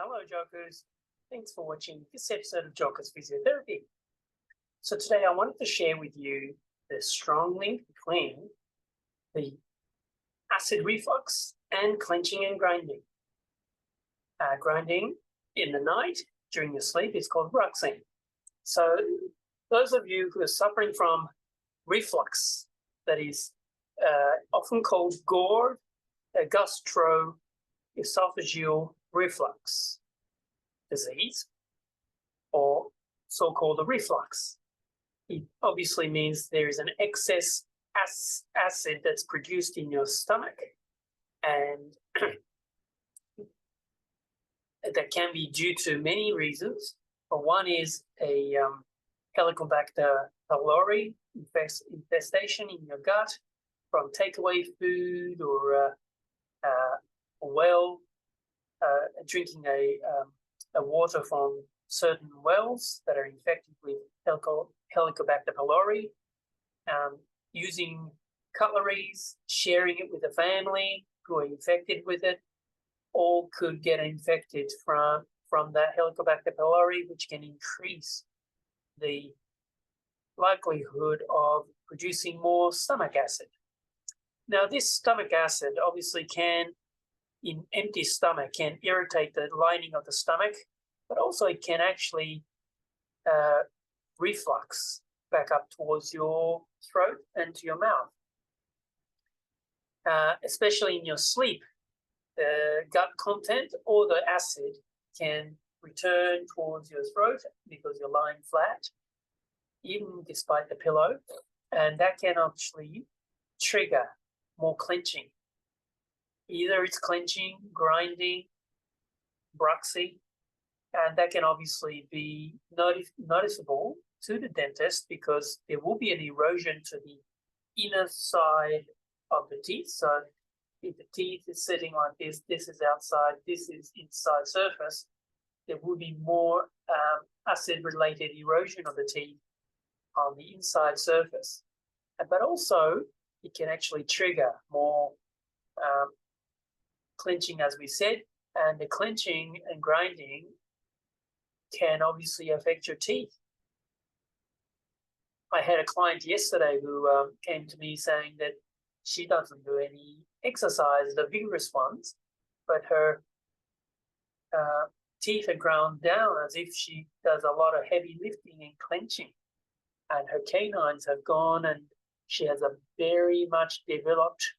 Hello, Jokers. Thanks for watching this episode of Jokers Physiotherapy. So today I wanted to share with you the strong link between the acid reflux and clenching and grinding. Grinding in the night during your sleep is called bruxing. So those of you who are suffering from reflux, that is often called GORD, gastroesophageal reflux disease, or so-called reflux. It obviously means there is an excess acid that's produced in your stomach, and that can be due to many reasons. But one is a Helicobacter pylori infestation in your gut from takeaway food or drinking a water from certain wells that are infected with Helicobacter pylori, using cutleries, sharing it with a family who are infected with it, all could get infected from that Helicobacter pylori, which can increase the likelihood of producing more stomach acid. Now, this stomach acid obviously in empty stomach, can irritate the lining of the stomach, but also it can actually reflux back up towards your throat and to your mouth. Especially in your sleep, the gut content or the acid can return towards your throat because you're lying flat, even despite the pillow, and that can actually trigger more clenching. Either it's clenching, grinding, bruxing, and that can obviously be noticeable to the dentist because there will be an erosion to the inner side of the teeth. So if the teeth is sitting like this, this is outside, this is inside surface, there will be more acid-related erosion of the teeth on the inside surface. But also, it can actually trigger more clenching, as we said, and the clenching and grinding can obviously affect your teeth. I had a client yesterday who came to me saying that she doesn't do any exercise, the vigorous ones, but her teeth are ground down as if she does a lot of heavy lifting and clenching, and her canines have gone, and she has a very much developed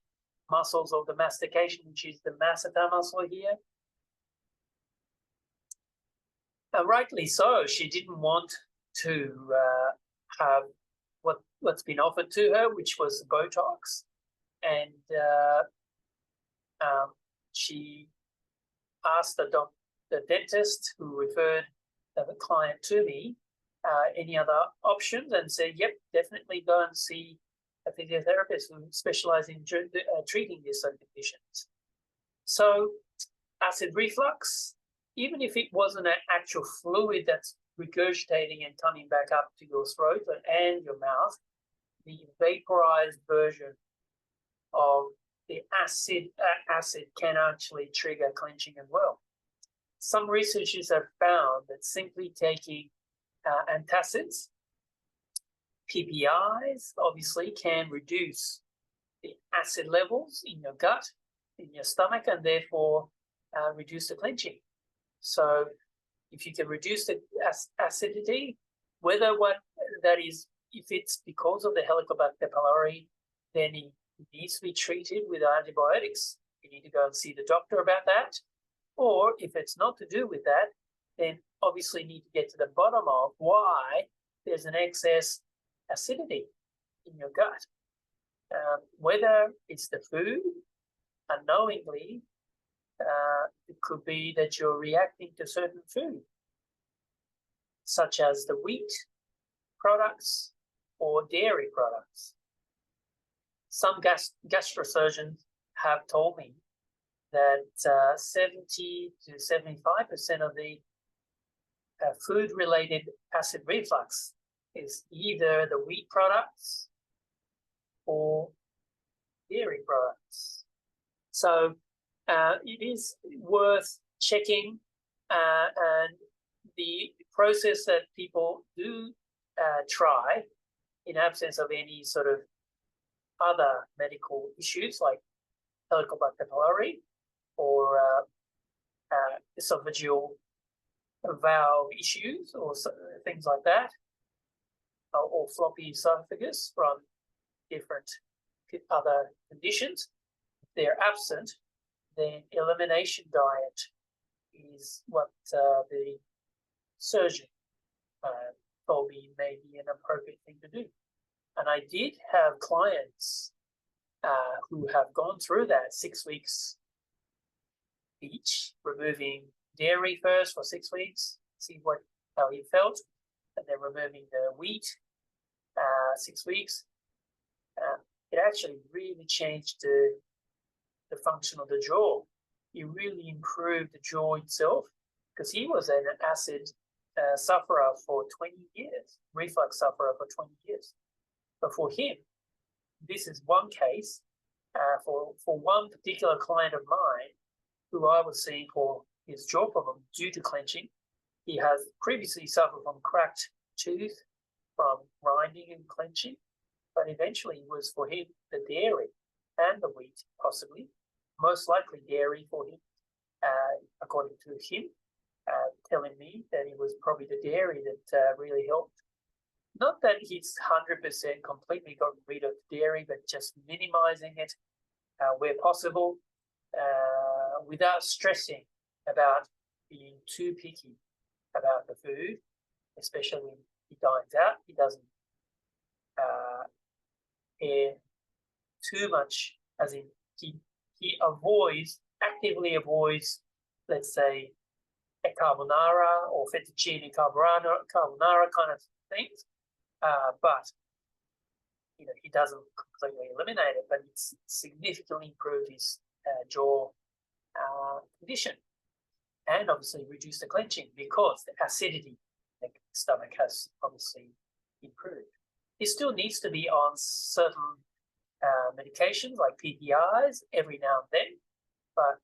muscles of the mastication, which is the masseter muscle here. Rightly so, she didn't want to have what's been offered to her, which was Botox, and she asked the dentist who referred the client to me any other options, and said, yep, definitely go and see a physiotherapist who specializes in treating these conditions. So acid reflux, even if it wasn't an actual fluid that's regurgitating and coming back up to your throat and your mouth, the vaporized version of the acid can actually trigger clenching as well. Some researchers have found that simply taking antacids, PPIs, obviously can reduce the acid levels in your gut, in your stomach, and therefore reduce the clenching. So if you can reduce the acidity, whether what that is, if it's because of the Helicobacter pylori, then it needs to be treated with antibiotics. You need to go and see the doctor about that. Or if it's not to do with that, then obviously you need to get to the bottom of why there's an excess acidity in your gut. Whether it's the food, unknowingly, it could be that you're reacting to certain food, such as the wheat products or dairy products. Some gastrosurgeons have told me that 70 to 75% of the food-related acid reflux is either the wheat products or dairy products. So it is worth checking And the process that people do try, in absence of any sort of other medical issues like Helicobacter pylori or esophageal valve issues or things like that, or floppy esophagus from different other conditions. If they're absent, then elimination diet is what the surgeon told me may be an appropriate thing to do. And I did have clients who have gone through that 6 weeks each, removing dairy first for 6 weeks, see how he felt, and then removing the wheat 6 weeks. It actually really changed the function of the jaw. It really improved the jaw itself, because he was an acid sufferer for 20 years, reflux sufferer for 20 years. But for him, this is one case for one particular client of mine who I was seeing for his jaw problem due to clenching. He has previously suffered from cracked tooth from grinding and clenching, but eventually it was for him the dairy and the wheat, possibly, most likely dairy for him, according to him, telling me that it was probably the dairy that really helped. Not that he's 100% completely got rid of dairy, but just minimizing it where possible, without stressing about being too picky about the food, especially when he dines out. He doesn't care too much, as in he actively avoids, let's say, a carbonara or fettuccine carbonara kind of things. But he doesn't completely eliminate it, but it's significantly improved his jaw condition, and obviously reduced the clenching because the acidity in the stomach has obviously improved. He still needs to be on certain medications like PPIs every now and then, but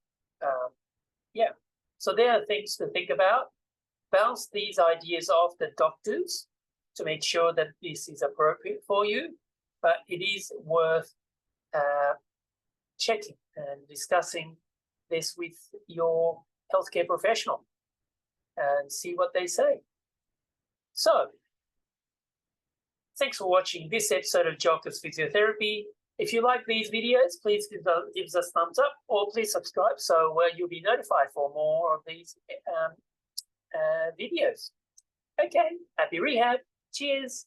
yeah. So there are things to think about. Bounce these ideas off the doctors to make sure that this is appropriate for you, but it is worth checking and discussing this with your healthcare professional and see what they say. So, thanks for watching this episode of Jocker's Physiotherapy. If you like these videos, please give us a thumbs up, or please subscribe so you'll be notified for more of these videos. Okay, happy rehab. Cheers.